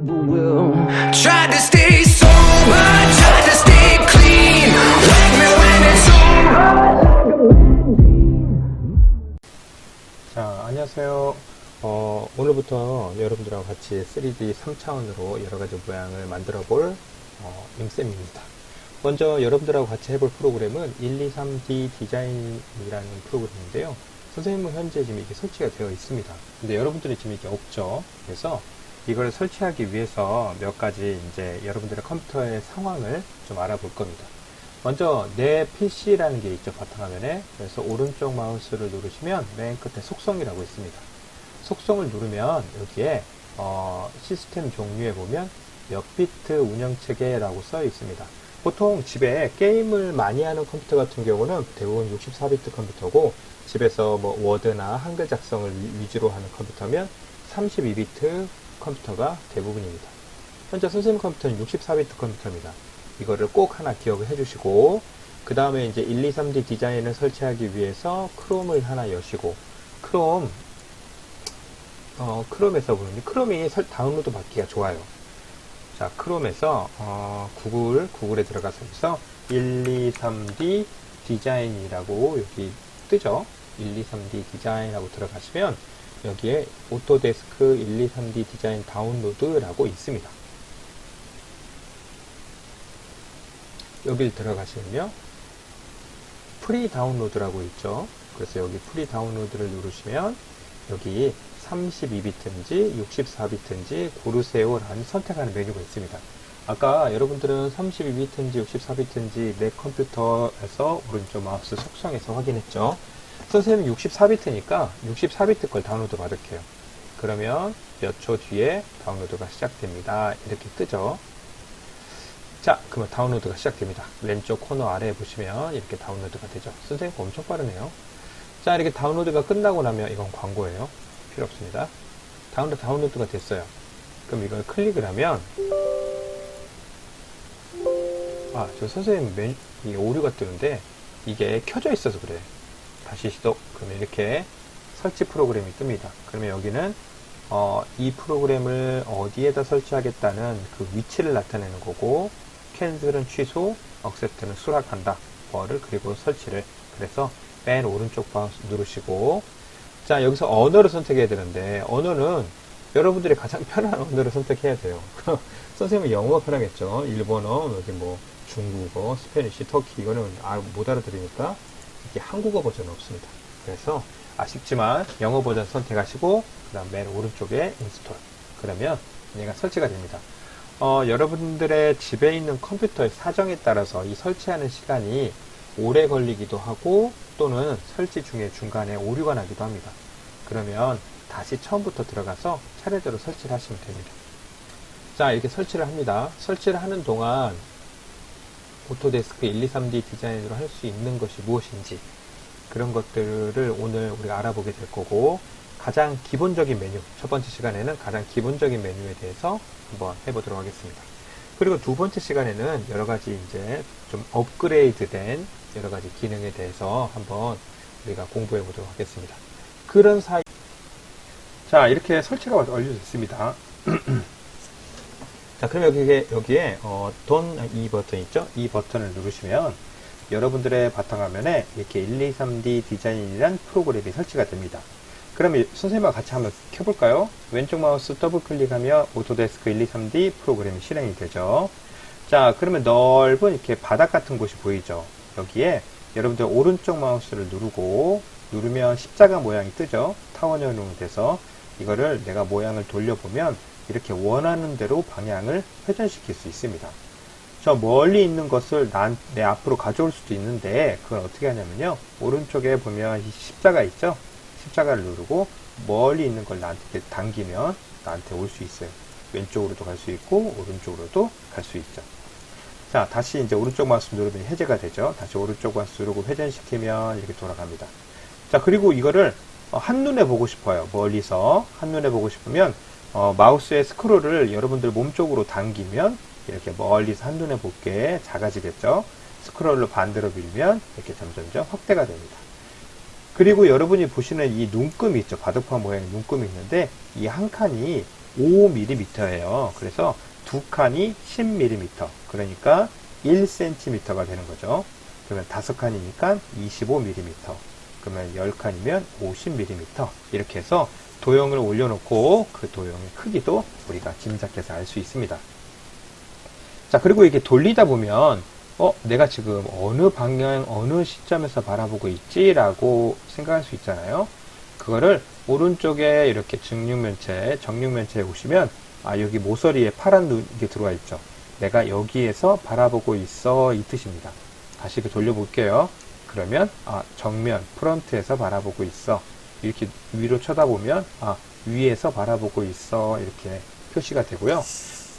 will. Tried to stay sober, tried to stay clean. Wake me when it's over. 자, 안녕하세요. 오늘부터 여러분들하고 같이 3D 3차원으로 여러가지 모양을 만들어 볼 임쌤입니다. 먼저 여러분들하고 같이 해볼 프로그램은 123D 디자인이라는 프로그램인데요. 선생님은 현재 지금 이게 설치가 되어 있습니다. 근데 여러분들이 지금 이게 없죠. 그래서 이걸 설치하기 위해서 몇 가지 이제 여러분들의 컴퓨터의 상황을 좀 알아볼 겁니다. 먼저 내 PC라는 게 있죠, 바탕화면에. 그래서 오른쪽 마우스를 누르시면 맨 끝에 속성이라고 있습니다. 속성을 누르면 여기에 시스템 종류에 보면 몇 비트 운영체계라고 써 있습니다. 보통 집에 게임을 많이 하는 컴퓨터 같은 경우는 대부분 64비트 컴퓨터고, 집에서 뭐 워드나 한글 작성을 위주로 하는 컴퓨터면 32비트 컴퓨터가 대부분입니다. 현재 선생님 컴퓨터는 64비트 컴퓨터입니다. 이거를 꼭 하나 기억을 해주시고, 그 다음에 이제 123D 디자인을 설치하기 위해서 크롬을 하나 여시고, 크롬에서 보면 크롬이 다운로드 받기가 좋아요. 자, 크롬에서 구글에 들어가서 123D 디자인이라고 여기 뜨죠. 123D 디자인하고 들어가시면 여기에 오토데스크 123D 디자인 다운로드라고 있습니다. 여길 들어가시면요, 프리 다운로드라고 있죠. 그래서 여기 프리 다운로드를 누르시면 여기 32비트인지 64비트인지 고르세요라는 선택하는 메뉴가 있습니다. 아까 여러분들은 32비트인지 64비트인지 내 컴퓨터에서 오른쪽 마우스 속성에서 확인했죠. 선생님은 64비트니까 64비트 걸 다운로드 받을게요. 그러면 몇 초 뒤에 다운로드가 시작됩니다. 이렇게 뜨죠. 자, 그러면 다운로드가 시작됩니다. 왼쪽 코너 아래에 보시면 이렇게 다운로드가 되죠. 선생님 엄청 빠르네요. 자, 이렇게 다운로드가 끝나고 나면 이건 광고예요. 필요 없습니다. 다운로드가 됐어요. 그럼 이걸 클릭을 하면, 저 선생님 이게 오류가 뜨는데 이게 켜져 있어서 그래. 다시 시도. 그러면 이렇게 설치 프로그램이 뜹니다. 그러면 여기는 이 프로그램을 어디에다 설치하겠다는 그 위치를 나타내는 거고, 캔슬은 취소, 억셉트는 수락한다. 뭐를 그리고 설치를. 그래서 맨 오른쪽 마우스 누르시고, 자, 여기서 언어를 선택해야 되는데, 언어는 여러분들이 가장 편한 언어를 선택해야 돼요. 선생님은 영어가 편하겠죠. 일본어, 여기 뭐 중국어, 스페니쉬, 터키, 이거는 못 알아들으니까 이게 한국어 버전은 없습니다. 그래서 아쉽지만 영어 버전 선택하시고, 그 다음 맨 오른쪽에 인스톨. 그러면 얘가 설치가 됩니다. 여러분들의 집에 있는 컴퓨터의 사정에 따라서 이 설치하는 시간이 오래 걸리기도 하고, 또는 설치 중에 중간에 오류가 나기도 합니다. 그러면 다시 처음부터 들어가서 차례대로 설치를 하시면 됩니다. 자, 이렇게 설치를 합니다. 설치를 하는 동안 오토데스크 123D 디자인으로 할 수 있는 것이 무엇인지, 그런 것들을 오늘 우리가 알아보게 될 거고, 가장 기본적인 메뉴, 첫 번째 시간에는 가장 기본적인 메뉴에 대해서 한번 해보도록 하겠습니다. 그리고 두 번째 시간에는 여러 가지 이제 좀 업그레이드 된 여러 가지 기능에 대해서 한번 우리가 공부해 보도록 하겠습니다. 그런 사이, 자, 이렇게 설치가 완료됐습니다. 자, 그럼 여기에 이 버튼 있죠? 이 버튼을 누르시면 여러분들의 바탕화면에 이렇게 123D 디자인이란 프로그램이 설치가 됩니다. 그럼 선생님과 같이 한번 켜볼까요? 왼쪽 마우스 더블 클릭하면 오토데스크 123D 프로그램이 실행이 되죠. 자, 그러면 넓은 이렇게 바닥 같은 곳이 보이죠? 여기에 여러분들 오른쪽 마우스를 누르면 십자가 모양이 뜨죠? 타원형으로 돼서 이거를 내가 모양을 돌려보면 이렇게 원하는 대로 방향을 회전시킬 수 있습니다. 저 멀리 있는 것을 내 앞으로 가져올 수도 있는데, 그건 어떻게 하냐면요, 오른쪽에 보면 이 십자가 있죠? 십자가를 누르고 멀리 있는 걸 나한테 당기면 나한테 올 수 있어요. 왼쪽으로도 갈 수 있고 오른쪽으로도 갈 수 있죠. 자, 다시 이제 오른쪽 마우스 누르면 해제가 되죠. 다시 오른쪽 마우스 누르고 회전시키면 이렇게 돌아갑니다. 자, 그리고 이거를 한눈에 보고 싶어요. 멀리서 한눈에 보고 싶으면 마우스의 스크롤을 여러분들 몸쪽으로 당기면 이렇게 멀리서 한눈에 보게 작아지겠죠. 스크롤로 반대로 밀면 이렇게 점점점 확대가 됩니다. 그리고 여러분이 보시는 이 눈금이 있죠. 바둑판 모양의 눈금이 있는데, 이 한 칸이 5mm예요. 그래서 두 칸이 10mm. 그러니까 1cm가 되는 거죠. 그러면 5칸이니까 25mm. 그러면 10칸이면 50mm. 이렇게 해서 도형을 올려놓고 그 도형의 크기도 우리가 짐작해서 알 수 있습니다. 자, 그리고 이게 돌리다 보면 내가 지금 어느 방향, 어느 시점에서 바라보고 있지? 라고 생각할 수 있잖아요. 그거를 오른쪽에 이렇게 정육면체에 보시면, 여기 모서리에 파란 눈이 들어와 있죠. 내가 여기에서 바라보고 있어. 이 뜻입니다. 다시 돌려볼게요. 그러면, 정면, 프런트에서 바라보고 있어. 이렇게 위로 쳐다보면, 위에서 바라보고 있어. 이렇게 표시가 되고요.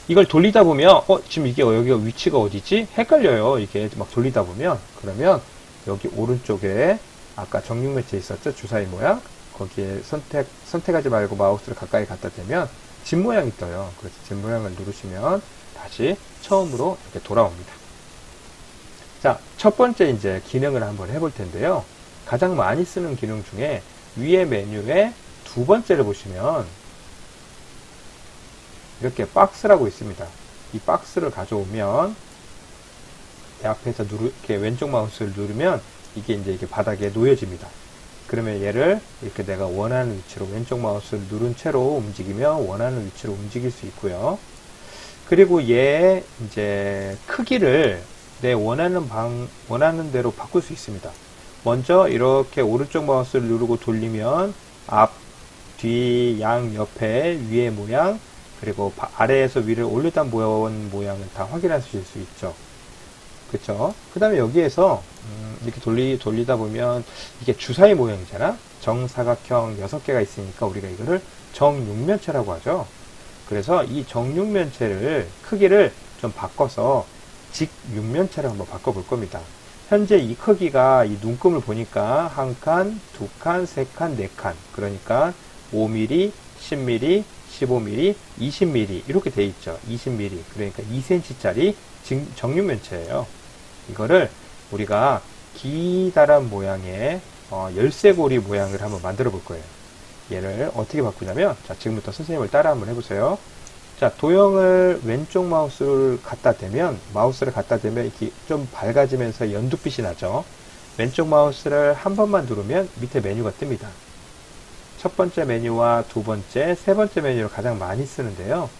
이걸 돌리다 보면 지금 이게 여기가 위치가 어디지? 헷갈려요. 이게 막 돌리다 보면. 그러면 여기 오른쪽에 아까 정육면체 있었죠? 주사위 모양. 거기에 선택하지 말고 마우스를 가까이 갖다 대면 집 모양이 떠요. 그래서 집 모양을 누르시면 다시 처음으로 이렇게 돌아옵니다. 자, 첫 번째 이제 기능을 한번 해볼 텐데요. 가장 많이 쓰는 기능 중에 위에 메뉴에 두 번째를 보시면 이렇게 박스라고 있습니다. 이 박스를 가져오면 앞에서 이렇게 왼쪽 마우스를 누르면 이게 바닥에 놓여집니다. 그러면 얘를 이렇게 내가 원하는 위치로 왼쪽 마우스를 누른 채로 움직이면 원하는 위치로 움직일 수 있고요. 그리고 얘 이제 크기를 내 원하는 대로 바꿀 수 있습니다. 먼저 이렇게 오른쪽 마우스를 누르고 돌리면 앞, 뒤, 양, 옆에, 위의 모양, 그리고 아래에서 위를 올렸다 모은 모양을 다 확인하실 수 있죠. 그쵸? 그 다음에 여기에서 이렇게 돌리다 보면 이게 주사위 모양이잖아. 정사각형 6개가 있으니까 우리가 이거를 정육면체라고 하죠. 그래서 이 정육면체를 크기를 좀 바꿔서 직육면체로 한번 바꿔볼 겁니다. 현재 이 크기가 이 눈금을 보니까 한 칸, 두 칸, 세 칸, 네 칸. 그러니까 5mm, 10mm, 15mm, 20mm 이렇게 돼 있죠. 20mm. 그러니까 2cm짜리 정육면체예요. 이거를 우리가 기다란 모양의 열쇠고리 모양을 한번 만들어 볼 거예요. 얘를 어떻게 바꾸냐면, 자, 지금부터 선생님을 따라 한번 해보세요. 자, 도형을 왼쪽 마우스를 갖다 대면 이렇게 좀 밝아지면서 연두빛이 나죠. 왼쪽 마우스를 한 번만 누르면 밑에 메뉴가 뜹니다. 첫 번째 메뉴와 두 번째, 세 번째 메뉴를 가장 많이 쓰는데요.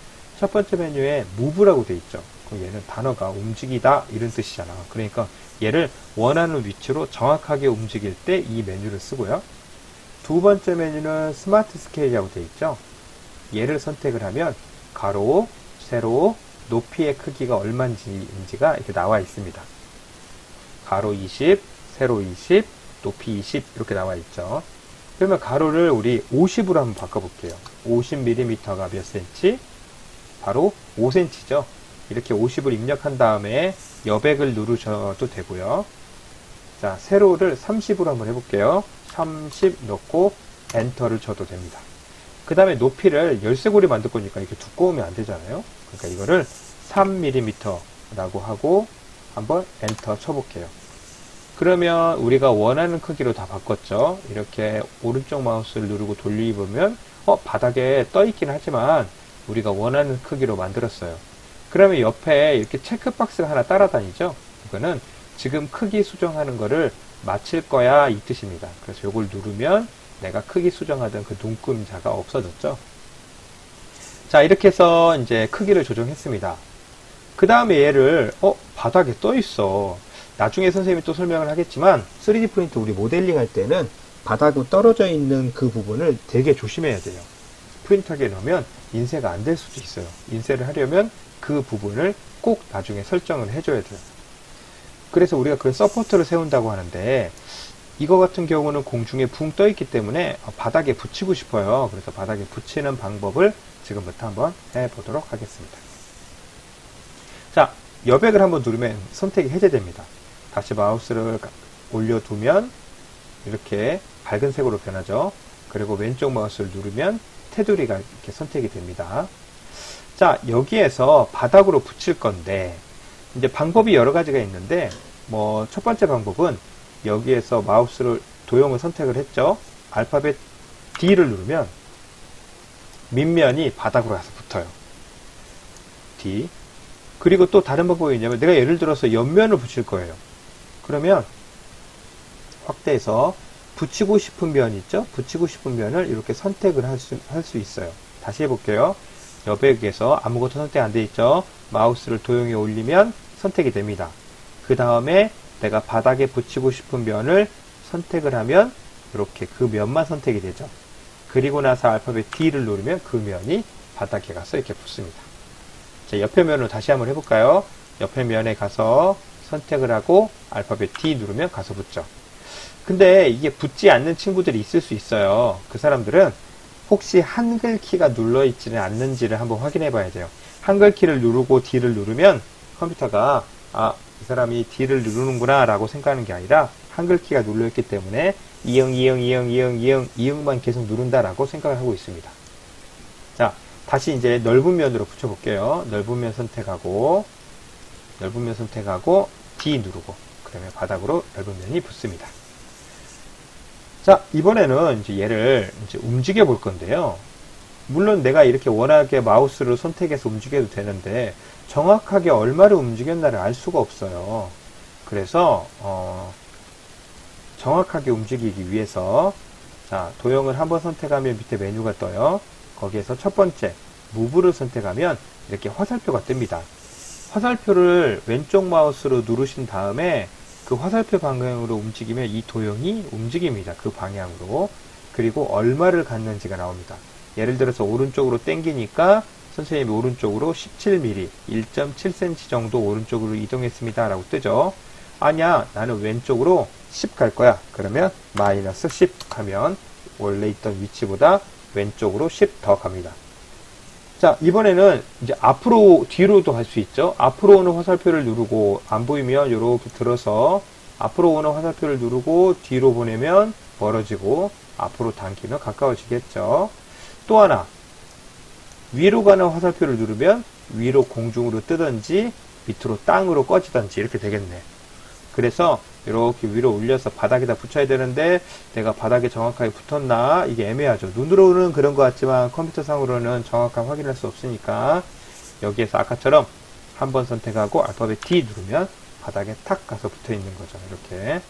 첫 번째 메뉴에 move라고 되어 있죠. 그럼 얘는 단어가 움직이다 이런 뜻이잖아. 그러니까 얘를 원하는 위치로 정확하게 움직일 때 이 메뉴를 쓰고요. 두 번째 메뉴는 스마트 스케일이라고 되어 있죠. 얘를 선택을 하면 가로, 세로, 높이의 크기가 얼마인지가 이렇게 나와 있습니다. 가로 20, 세로 20, 높이 20 이렇게 나와 있죠. 그러면 가로를 우리 50으로 한번 바꿔볼게요. 50mm가 몇 cm? 바로 5cm죠. 이렇게 50을 입력한 다음에 여백을 누르셔도 되고요. 자, 세로를 30으로 한번 해볼게요. 30 넣고 엔터를 쳐도 됩니다. 그 다음에 높이를 열쇠고리 만들 거니까 이렇게 두꺼우면 안 되잖아요. 그러니까 이거를 3mm 라고 하고 한번 엔터 쳐볼게요. 그러면 우리가 원하는 크기로 다 바꿨죠. 이렇게 오른쪽 마우스를 누르고 돌리보면 바닥에 떠 있긴 하지만 우리가 원하는 크기로 만들었어요. 그러면 옆에 이렇게 체크박스가 하나 따라다니죠. 이거는 지금 크기 수정하는 거를 마칠 거야 이 뜻입니다. 그래서 이걸 누르면 내가 크기 수정하던 그 눈금자가 없어졌죠. 자, 이렇게 해서 이제 크기를 조정했습니다. 그 다음에 얘를 바닥에 떠 있어. 나중에 선생님이 또 설명을 하겠지만 3D 프린터 우리 모델링 할 때는 바닥으로 떨어져 있는 그 부분을 되게 조심해야 돼요. 프린터기에 넣으면 인쇄가 안 될 수도 있어요. 인쇄를 하려면 그 부분을 꼭 나중에 설정을 해줘야 돼요. 그래서 우리가 그 서포트를 세운다고 하는데 이거 같은 경우는 공중에 붕 떠 있기 때문에 바닥에 붙이고 싶어요. 그래서 바닥에 붙이는 방법을 지금부터 한번 해보도록 하겠습니다. 자, 여백을 한번 누르면 선택이 해제됩니다. 다시 마우스를 올려두면 이렇게 밝은 색으로 변하죠. 그리고 왼쪽 마우스를 누르면 테두리가 이렇게 선택이 됩니다. 자, 여기에서 바닥으로 붙일 건데 이제 방법이 여러 가지가 있는데 첫 번째 방법은 여기에서 마우스를 도형을 선택을 했죠. 알파벳 D를 누르면 밑면이 바닥으로 가서 붙어요. D. 그리고 또 다른 방법이 있냐면 내가 예를 들어서 옆면을 붙일 거예요. 그러면 확대해서 붙이고 싶은 면 있죠? 붙이고 싶은 면을 이렇게 선택을 할 수 있어요. 다시 해볼게요. 여백에서 아무것도 선택 안 돼 있죠? 마우스를 도형에 올리면 선택이 됩니다. 그 다음에 내가 바닥에 붙이고 싶은 면을 선택을 하면 이렇게 그 면만 선택이 되죠. 그리고 나서 알파벳 D를 누르면 그 면이 바닥에 가서 이렇게 붙습니다. 자, 옆에 면으로 다시 한번 해볼까요? 옆에 면에 가서 선택을 하고 알파벳 D 누르면 가서 붙죠. 근데 이게 붙지 않는 친구들이 있을 수 있어요. 그 사람들은 혹시 한글 키가 눌러 있지는 않는지를 한번 확인해 봐야 돼요. 한글 키를 누르고 D를 누르면 컴퓨터가 이 사람이 D를 누르는구나 라고 생각하는 게 아니라 한글 키가 눌러 있기 때문에 이응만 계속 누른다 라고 생각을 하고 있습니다. 자, 다시 이제 넓은 면으로 붙여볼게요. 넓은 면 선택하고 D 누르고 그러면 바닥으로 넓은 면이 붙습니다. 자, 이번에는 이제 얘를 이제 움직여 볼 건데요. 물론 내가 이렇게 워낙에 마우스를 선택해서 움직여도 되는데 정확하게 얼마를 움직였나를 알 수가 없어요. 그래서 정확하게 움직이기 위해서 자, 도형을 한번 선택하면 밑에 메뉴가 떠요. 거기에서 첫 번째 무브를 선택하면 이렇게 화살표가 뜹니다. 화살표를 왼쪽 마우스로 누르신 다음에 그 화살표 방향으로 움직이면 이 도형이 움직입니다. 그 방향으로. 그리고 얼마를 갖는지가 나옵니다. 예를 들어서 오른쪽으로 당기니까 선생님이 오른쪽으로 17mm, 1.7cm 정도 오른쪽으로 이동했습니다. 라고 뜨죠. 아니야, 나는 왼쪽으로 10 갈 거야. 그러면 마이너스 10 하면 원래 있던 위치보다 왼쪽으로 10 더 갑니다. 자, 이번에는 이제 앞으로, 뒤로도 할 수 있죠. 앞으로 오는 화살표를 누르고 안 보이면 이렇게 들어서 앞으로 오는 화살표를 누르고 뒤로 보내면 멀어지고 앞으로 당기면 가까워지겠죠. 또 하나, 위로 가는 화살표를 누르면 위로 공중으로 뜨든지 밑으로 땅으로 꺼지든지 이렇게 되겠네. 그래서 이렇게 위로 올려서 바닥에다 붙여야 되는데 내가 바닥에 정확하게 붙었나 이게 애매하죠. 눈으로는 그런 것 같지만 컴퓨터상으로는 정확하게 확인할 수 없으니까 여기에서 아까처럼 한번 선택하고 알파벳 D 누르면 바닥에 탁 가서 붙어 있는 거죠. 이렇게.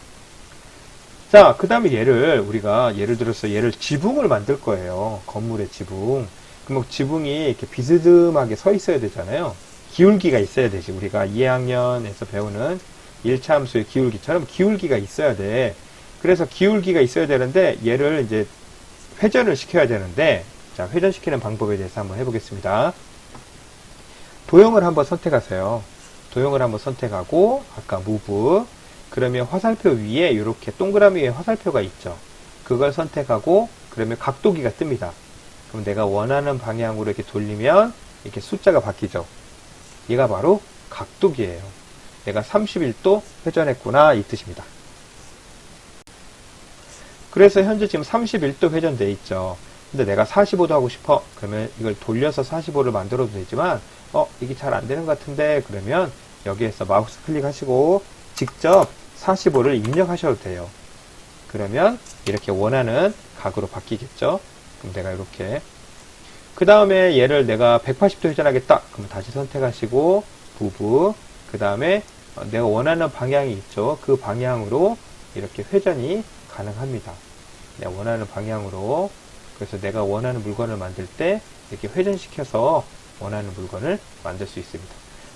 자, 그 다음에 우리가 예를 들어서 얘를 지붕을 만들 거예요. 건물의 지붕. 그럼 지붕이 이렇게 비스듬하게 서 있어야 되잖아요. 기울기가 있어야 되지. 우리가 2학년에서 배우는 1차 함수의 기울기처럼 기울기가 있어야 돼. 그래서 기울기가 있어야 되는데 얘를 이제 회전을 시켜야 되는데 자, 회전시키는 방법에 대해서 한번 해보겠습니다. 도형을 한번 선택하세요. 도형을 한번 선택하고 아까 move 그러면 화살표 위에 이렇게 동그라미 위에 화살표가 있죠. 그걸 선택하고 그러면 각도기가 뜹니다. 그럼 내가 원하는 방향으로 이렇게 돌리면 이렇게 숫자가 바뀌죠. 얘가 바로 각도기예요. 내가 31도 회전했구나 이 뜻입니다. 그래서 현재 지금 31도 회전되어 있죠. 근데 내가 45도 하고 싶어. 그러면 이걸 돌려서 45를 만들어도 되지만 이게 잘 안 되는 것 같은데 그러면 여기에서 마우스 클릭하시고 직접 45를 입력하셔도 돼요. 그러면 이렇게 원하는 각으로 바뀌겠죠. 그럼 내가 이렇게 그 다음에 얘를 내가 180도 회전하겠다. 그러면 다시 선택하시고 부부 그 다음에 내가 원하는 방향이 있죠. 그 방향으로 이렇게 회전이 가능합니다. 내가 원하는 방향으로 그래서 내가 원하는 물건을 만들 때 이렇게 회전시켜서 원하는 물건을 만들 수 있습니다.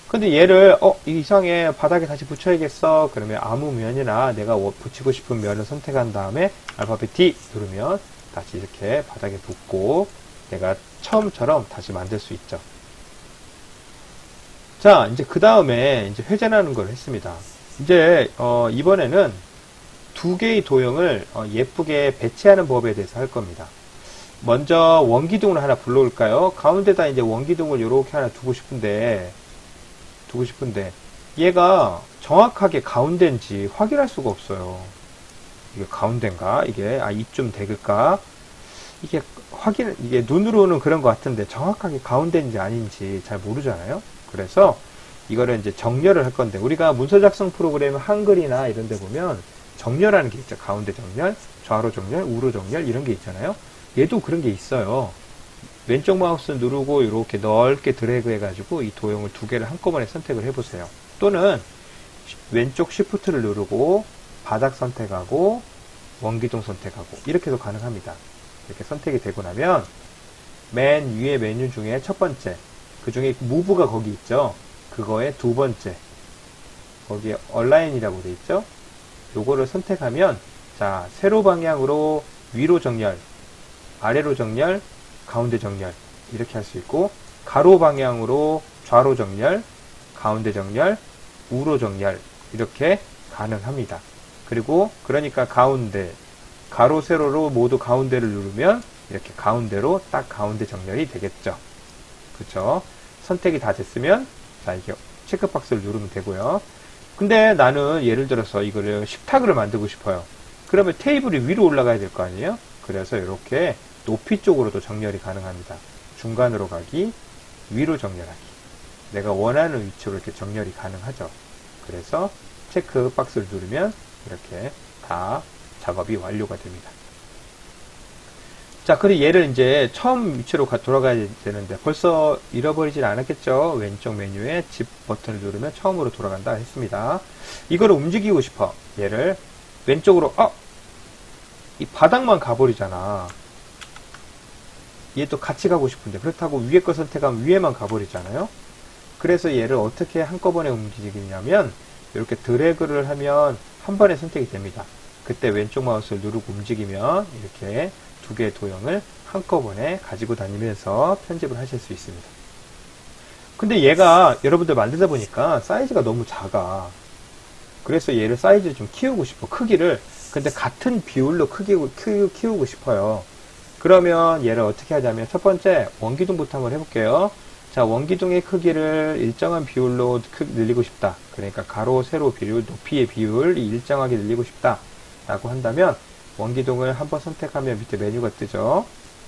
근데 얘를 이상해 바닥에 다시 붙여야겠어. 그러면 아무 면이나 내가 붙이고 싶은 면을 선택한 다음에 알파벳 D 누르면 다시 이렇게 바닥에 붙고 내가 처음처럼 다시 만들 수 있죠. 자, 이제 그 다음에 이제 회전하는 걸 했습니다. 이제 이번에는 두 개의 도형을 예쁘게 배치하는 법에 대해서 할 겁니다. 먼저 원기둥을 하나 불러올까요? 가운데다 이제 원기둥을 이렇게 하나 두고 싶은데 얘가 정확하게 가운데인지 확인할 수가 없어요. 이게 가운데인가? 이게 이쯤 될까? 이게 눈으로는 그런 것 같은데 정확하게 가운데인지 아닌지 잘 모르잖아요. 그래서 이거를 이제 정렬을 할 건데 우리가 문서 작성 프로그램 한글이나 이런 데 보면 정렬하는 게 있죠. 가운데 정렬, 좌로 정렬, 우로 정렬 이런 게 있잖아요. 얘도 그런 게 있어요. 왼쪽 마우스 누르고 이렇게 넓게 드래그 해가지고 이 도형을 두 개를 한꺼번에 선택을 해보세요. 또는 왼쪽 Shift를 누르고 바닥 선택하고 원기둥 선택하고 이렇게도 가능합니다. 이렇게 선택이 되고 나면 맨 위에 메뉴 중에 첫 번째, 그 중에 무브가 거기 있죠. 그거의 두 번째, 거기에 얼라인이라고 돼 있죠. 요거를 선택하면 자, 세로 방향으로 위로 정렬, 아래로 정렬, 가운데 정렬 이렇게 할 수 있고, 가로 방향으로 좌로 정렬, 가운데 정렬, 우로 정렬 이렇게 가능합니다. 그리고 그러니까 가운데, 가로 세로로 모두 가운데를 누르면 이렇게 가운데로 딱 가운데 정렬이 되겠죠. 그쵸? 선택이 다 됐으면 자, 이게 체크박스를 누르면 되고요. 근데 나는 예를 들어서 이거를 식탁을 만들고 싶어요. 그러면 테이블이 위로 올라가야 될 거 아니에요? 그래서 이렇게 높이 쪽으로도 정렬이 가능합니다. 중간으로 가기, 위로 정렬하기. 내가 원하는 위치로 이렇게 정렬이 가능하죠. 그래서 체크 박스를 누르면 이렇게 다 작업이 완료가 됩니다. 자, 그리고 얘를 이제 처음 위치로 돌아가야 되는데 벌써 잃어버리진 않았겠죠? 왼쪽 메뉴에 집 버튼을 누르면 처음으로 돌아간다 했습니다. 이거를 움직이고 싶어. 얘를 왼쪽으로, 이 바닥만 가버리잖아. 얘도 같이 가고 싶은데 그렇다고 위에 거 선택하면 위에만 가버리잖아요. 그래서 얘를 어떻게 한꺼번에 움직이냐면 이렇게 드래그를 하면 한 번에 선택이 됩니다. 그때 왼쪽 마우스를 누르고 움직이면 이렇게 두 개의 도형을 한꺼번에 가지고 다니면서 편집을 하실 수 있습니다. 근데 얘가 여러분들 만들다 보니까 사이즈가 너무 작아. 그래서 얘를 사이즈를 좀 키우고 싶어. 크기를. 근데 같은 비율로 키우고 싶어요. 그러면 얘를 어떻게 하자면 첫 번째 원기둥부터 한번 해볼게요. 자, 원기둥의 크기를 일정한 비율로 늘리고 싶다. 그러니까 가로, 세로 비율, 높이의 비율이 일정하게 늘리고 싶다. 라고 한다면 원기둥을 한번 선택하면 밑에 메뉴가 뜨죠.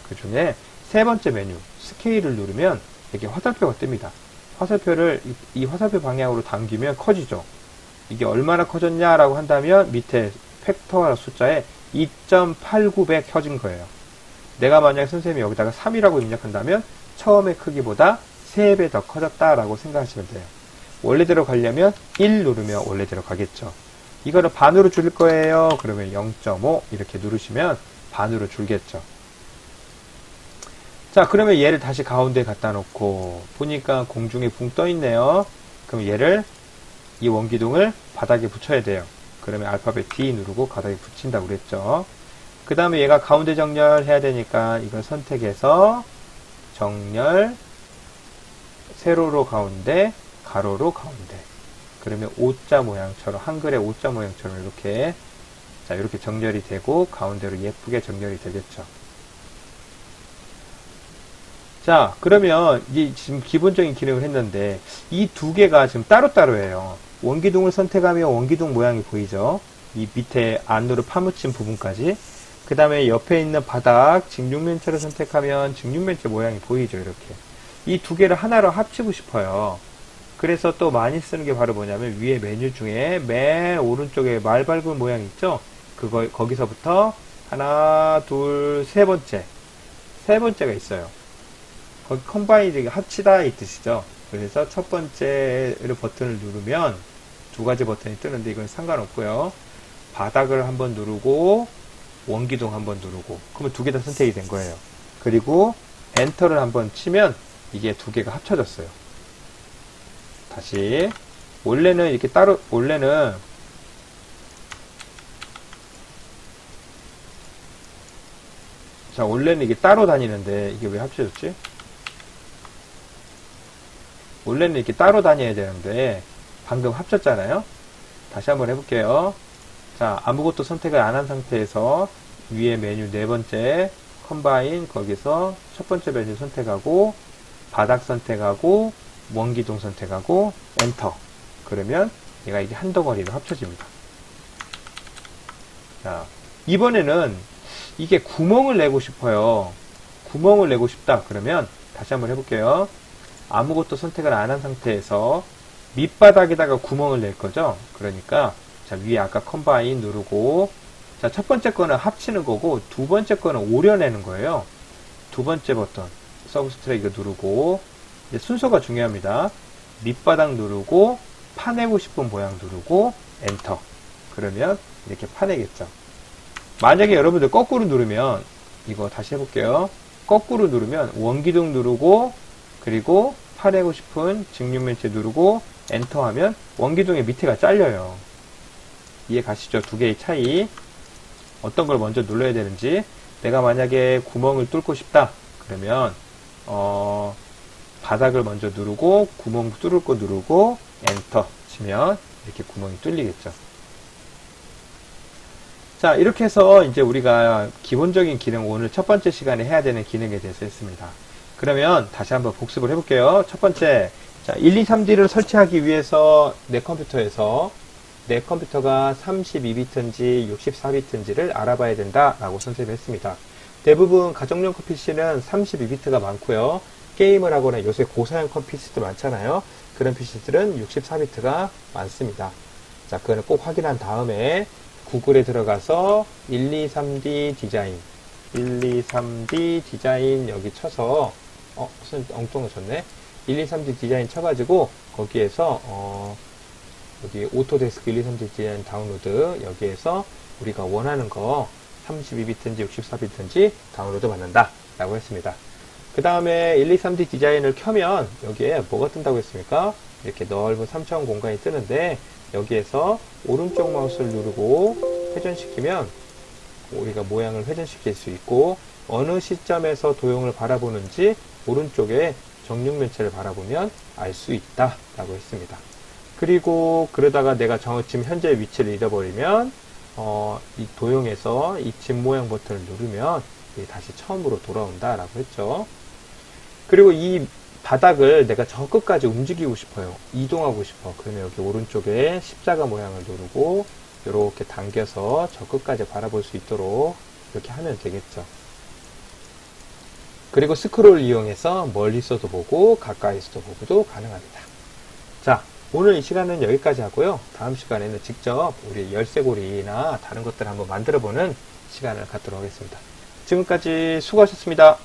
그 중에 세 번째 메뉴, 스케일을 누르면 이렇게 화살표가 뜹니다. 화살표를 이 화살표 방향으로 당기면 커지죠. 이게 얼마나 커졌냐라고 한다면 밑에 팩터와 숫자에 2.89배 켜진 거예요. 내가 만약에 선생님이 여기다가 3이라고 입력한다면 처음의 크기보다 3배 더 커졌다라고 생각하시면 돼요. 원래대로 가려면 1 누르면 원래대로 가겠죠. 이거를 반으로 줄일 거예요. 그러면 0.5 이렇게 누르시면 반으로 줄겠죠. 자, 그러면 얘를 다시 가운데 갖다 놓고 보니까 공중에 붕 떠 있네요. 그럼 얘를 이 원기둥을 바닥에 붙여야 돼요. 그러면 알파벳 D 누르고 바닥에 붙인다고 그랬죠. 그 다음에 얘가 가운데 정렬 해야 되니까 이걸 선택해서 정렬, 세로로 가운데, 가로로 가운데. 그러면 O자 모양처럼, 한글의 O자 모양처럼 이렇게, 자, 이렇게 정렬이 되고 가운데로 예쁘게 정렬이 되겠죠. 자, 그러면 이 지금 기본적인 기능을 했는데 이 두 개가 지금 따로따로예요. 원기둥을 선택하면 원기둥 모양이 보이죠. 이 밑에 안으로 파묻힌 부분까지. 그 다음에 옆에 있는 바닥 직육면체를 선택하면 직육면체 모양이 보이죠. 이렇게. 이 두 개를 하나로 합치고 싶어요. 그래서 또 많이 쓰는 게 바로 뭐냐면 위에 메뉴 중에 맨 오른쪽에 말 밟은 모양 있죠. 거기서부터 하나, 둘, 세 번째가 있어요. 거기 컴바인드 합치다 이 뜻이죠. 그래서 첫 번째를 버튼을 누르면 두 가지 버튼이 뜨는데 이건 상관없고요. 바닥을 한번 누르고 원기둥 한번 누르고 그러면 두 개 다 선택이 된 거예요. 그리고 엔터를 한번 치면 이게 두 개가 합쳐졌어요. 다시 원래는 이렇게 따로 원래는 이게 따로 다니는데 이게 왜 합쳐졌지? 원래는 이렇게 따로 다녀야 되는데 방금 합쳤잖아요. 다시 한번 해볼게요. 자, 아무것도 선택을 안 한 상태에서 위에 메뉴 네 번째 컴바인 거기서 첫 번째 메뉴 선택하고 바닥 선택하고 원기둥 선택하고 엔터. 그러면 얘가 이게 한 덩어리로 합쳐집니다. 자, 이번에는 이게 구멍을 내고 싶어요. 구멍을 내고 싶다. 그러면 다시 한번 해볼게요. 아무것도 선택을 안 한 상태에서 밑바닥에다가 구멍을 낼 거죠. 그러니까 자, 위에 아까 컴바인 누르고 자, 첫 번째 거는 합치는 거고 두 번째 거는 오려내는 거예요. 두 번째 버튼 서브스트랙 이거 누르고, 이제 순서가 중요합니다. 밑바닥 누르고, 파내고 싶은 모양 누르고, 엔터. 그러면 이렇게 파내겠죠. 만약에 여러분들 거꾸로 누르면, 이거 다시 해볼게요. 거꾸로 누르면 원기둥 누르고, 그리고 파내고 싶은 직육면체 누르고, 엔터 하면 원기둥의 밑에가 잘려요. 이해 가시죠? 두 개의 차이. 어떤 걸 먼저 눌러야 되는지. 내가 만약에 구멍을 뚫고 싶다. 그러면 바닥을 먼저 누르고 구멍 뚫을 거 누르고 엔터 치면 이렇게 구멍이 뚫리겠죠. 자, 이렇게 해서 이제 우리가 기본적인 기능, 오늘 첫 번째 시간에 해야 되는 기능에 대해서 했습니다. 그러면 다시 한번 복습을 해볼게요. 첫 번째, 자, 1, 2, 3D를 설치하기 위해서 내 컴퓨터에서 내 컴퓨터가 32비트인지 64비트인지를 알아봐야 된다라고 선생님이 했습니다. 대부분 가정용 PC는 32비트가 많고요. 게임을 하거나 요새 고사양 PC도 많잖아요. 그런 PC들은 64비트가 많습니다. 자, 그거는 꼭 확인한 다음에 구글에 들어가서 1, 2, 3D 디자인 1, 2, 3D 디자인 여기 쳐서 무슨 엉뚱한 거 쳤네. 1, 2, 3D 디자인 쳐가지고 거기에서 여기 오토데스크 1, 2, 3D 디자인 다운로드 여기에서 우리가 원하는 거 32비트인지 64비트인지 다운로드 받는다 라고 했습니다. 그 다음에 1, 2, 3D 디자인을 켜면 여기에 뭐가 뜬다고 했습니까? 이렇게 넓은 3차원 공간이 뜨는데 여기에서 오른쪽 마우스를 누르고 회전시키면 우리가 모양을 회전시킬 수 있고 어느 시점에서 도형을 바라보는지 오른쪽에 정육면체를 바라보면 알 수 있다 라고 했습니다. 그리고 그러다가 내가 지금 현재 위치를 잃어버리면 이 도형에서 이 집 모양 버튼을 누르면 다시 처음으로 돌아온다 라고 했죠. 그리고 이 바닥을 내가 저 끝까지 움직이고 싶어요. 이동하고 싶어. 그러면 여기 오른쪽에 십자가 모양을 누르고 이렇게 당겨서 저 끝까지 바라볼 수 있도록 이렇게 하면 되겠죠. 그리고 스크롤 이용해서 멀리서도 보고 가까이서도 보고도 가능합니다. 자, 오늘 이 시간은 여기까지 하고요. 다음 시간에는 직접 우리 열쇠고리나 다른 것들을 한번 만들어보는 시간을 갖도록 하겠습니다. 지금까지 수고하셨습니다.